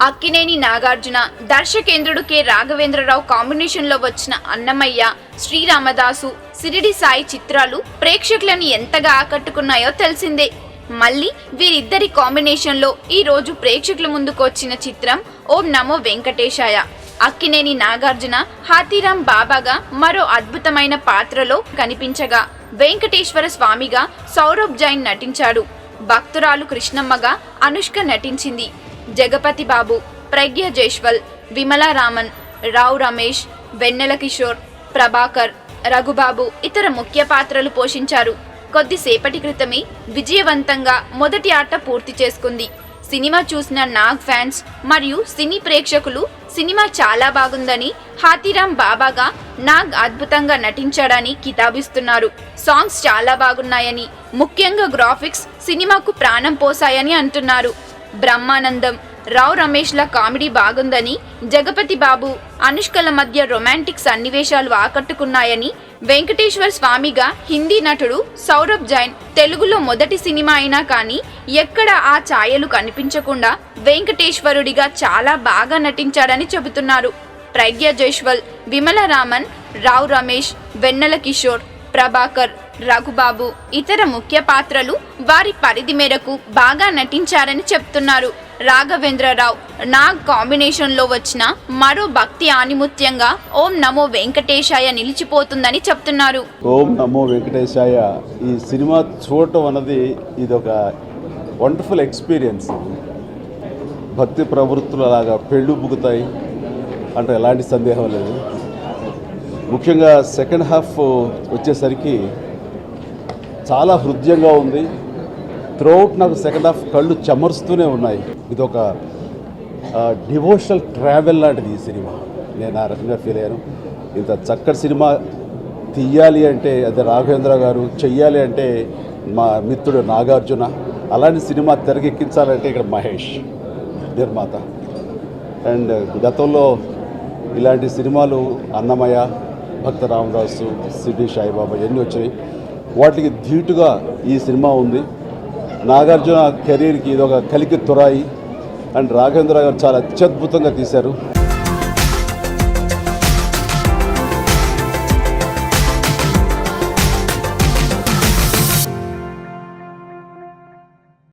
Akkineni Nagarjuna, దర్శకేంద్రుడు K Raghavendra Rao కాంబినేషన్లో వచ్చిన అన్నమయ్య, శ్రీరామదాసు, సిరిడి సాయి చిత్రాలు ప్రేక్షకులను ఎంతగా ఆకట్టుకున్నాయో తెలిసిందే. మళ్ళీ వీరిద్దరి కాంబినేషన్లో ఈ రోజు ప్రేక్షకుల ముందుకు వచ్చిన చిత్రం ఓం నమో వెంకటేశాయ. అక్కినేని నాగార్జున హాతీరాం బాబాగా మరో అద్భుతమైన పాత్రలో కనిపించగా, వెంకటేశ్వర స్వామిగా సౌరభ్ జైన్ నటించాడు. భక్తురాలు కృష్ణమ్మగా అనుష్క నటించింది. జగపతి బాబు, ప్రజ్ఞ జైస్వాల్, విమలా రామన్, రావు రమేష్, వెన్నెల కిషోర్, ప్రభాకర్, రఘుబాబు ఇతర ముఖ్య పాత్రలు పోషించారు. కొద్దిసేపటి క్రితమే విజయవంతంగా మొదటి ఆట పూర్తి చేసుకుంది. సినిమా చూసిన నాగ్ ఫ్యాన్స్ మరియు సినీ ప్రేక్షకులు సినిమా చాలా బాగుందని, హాతీరాం బాబాగా నాగ్ అద్భుతంగా నటించాడని కితాబిస్తున్నారు. సాంగ్స్ చాలా బాగున్నాయని, ముఖ్యంగా గ్రాఫిక్స్ సినిమాకు ప్రాణం పోసాయని అంటున్నారు. బ్రహ్మానందం, రావు రమేష్ల కామెడీ బాగుందని, జగపతి బాబు, అనుష్కల మధ్య రొమాంటిక్ సన్నివేశాలు ఆకట్టుకున్నాయని, వెంకటేశ్వర స్వామిగా హిందీ నటుడు సౌరభ్ జైన్ తెలుగులో మొదటి సినిమా అయినా కానీ ఎక్కడ ఆ ఛాయలు కనిపించకుండా వెంకటేశ్వరుడిగా చాలా బాగా నటించాడని చెబుతున్నారు. ప్రజ్ఞ జైస్వాల్, విమల రామన్, రావు రమేష్, వెన్నెల కిషోర్, ప్రభాకర్, రఘుబాబు ఇతర ముఖ్య పాత్రలు వారి పరిధి మేరకు బాగా నటించారని చెప్తున్నారు. రాఘవేంద్రరావు, నాగ్ కాంబినేషన్లో వచ్చిన మరో భక్తి ఆనిముత్యంగా ఓం నమో వెంకటేశాయ నిలిచిపోతుందని చెప్తున్నారు. ఓం నమో వెంకటేశాయ ఈ సినిమా చూడటం అన్నది ఇది ఒక వండర్ఫుల్ ఎక్స్పీరియన్స్. భక్తి ప్రవృత్తులు అలాగా పెళ్ళు బుగుతాయి అంటే ఎలాంటి సందేహం లేదు. ముఖ్యంగా సెకండ్ హాఫ్ వచ్చేసరికి చాలా హృదయంగా ఉంది. త్రూఅవుట్ నాకు సెకండ్ హాఫ్ కళ్ళు చెమరుస్తూనే ఉన్నాయి. ఇది ఒక డివోషనల్ ట్రావెల్ లాంటిది ఈ సినిమా. నేను ఆ రకంగా ఫీల్ అయ్యాను. ఇంత చక్కటి సినిమా తీయాలి అంటే అది రాఘవేంద్ర గారు, చెయ్యాలి అంటే మా మిత్రుడు నాగార్జున, అలాంటి సినిమా తెరకెక్కించాలంటే ఇక్కడ మహేష్ నిర్మాత. అండ్ గతంలో ఇలాంటి సినిమాలు అన్నమయ్య, భక్త రామదాసు, సిరిడి సాయిబాబా ఎన్ని వచ్చాయి. వాటికి ధీటుగా ఈ సినిమా ఉంది. నాగార్జున కెరీర్కి ఇదొక కలికి తురాయి. అండ్ రాఘవేంద్ర గారు చాలా అత్యద్భుతంగా తీశారు.